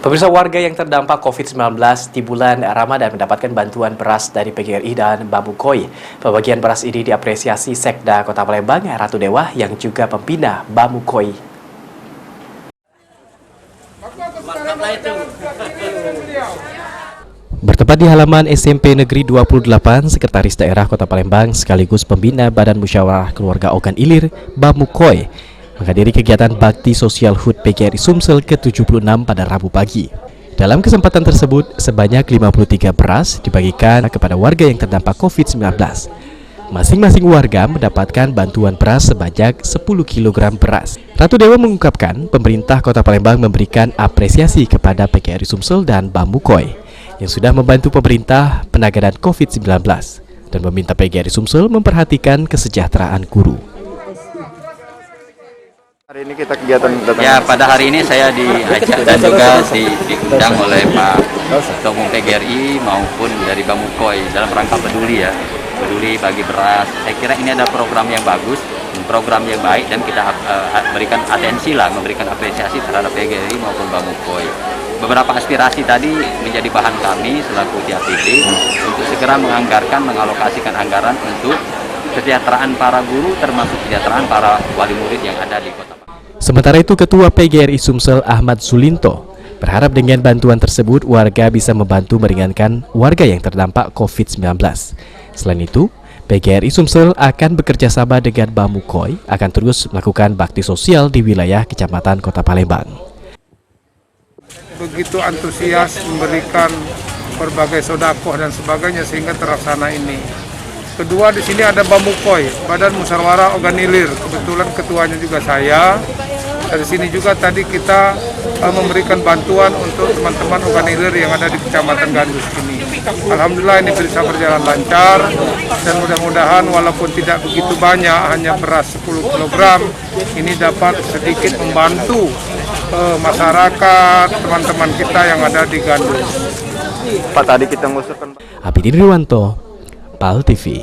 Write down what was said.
Pemirsa, warga yang terdampak COVID-19 di bulan Ramadan mendapatkan bantuan beras dari PGRI dan Bambu Koi. Pembagian beras ini diapresiasi Sekda Kota Palembang, Ratu Dewa, yang juga pembina Bambu Koi. Bertempat di halaman SMP Negeri 28, Sekretaris Daerah Kota Palembang sekaligus pembina Badan Musyawarah Keluarga Ogan Ilir, Bambu Koi, menghadiri kegiatan Bakti Sosial HUT PGRI Sumsel ke-76 pada Rabu pagi. Dalam kesempatan tersebut, sebanyak 53 beras dibagikan kepada warga yang terdampak COVID-19. Masing-masing warga mendapatkan bantuan beras sebanyak 10 kg beras. Ratu Dewa mengungkapkan pemerintah Kota Palembang memberikan apresiasi kepada PGRI Sumsel dan Bambu Koi yang sudah membantu pemerintah penanganan COVID-19 dan meminta PGRI Sumsel memperhatikan kesejahteraan guru. Hari ini kita kegiatan ya, pada hari ini saya diajak dan juga diundang oleh Pak Ketua Umum PGRI maupun dari Bambu Koi dalam rangka peduli bagi beras. Saya kira ini ada program yang bagus, program yang baik, dan kita berikan atensi memberikan apresiasi terhadap PGRI maupun Bambu Koi. Beberapa aspirasi tadi menjadi bahan kami selaku TAPD untuk segera mengalokasikan anggaran untuk kesejahteraan para guru, termasuk kesejahteraan para wali murid yang ada di Kota. Sementara itu, Ketua PGRI Sumsel Ahmad Sulinto berharap dengan bantuan tersebut warga bisa membantu meringankan warga yang terdampak COVID-19. Selain itu, PGRI Sumsel akan bekerja sama dengan Bambu Koi akan terus melakukan bakti sosial di wilayah Kecamatan Kota Palembang. Begitu antusias memberikan berbagai sodakoh dan sebagainya sehingga terlaksana ini. Kedua, di sini ada Bambu Koi, Badan Musyawarah Ogan Ilir. Kebetulan ketuanya juga saya. Dari sini juga tadi kita memberikan bantuan untuk teman-teman Ogan Ilir yang ada di Kecamatan Gandus ini. Alhamdulillah ini bisa berjalan lancar dan mudah-mudahan walaupun tidak begitu banyak, hanya beras 10 kg, ini dapat sedikit membantu masyarakat, teman-teman kita yang ada di Gandus. Pak, tadi kita mengusulkan Abidin Riwanto, PAL TV.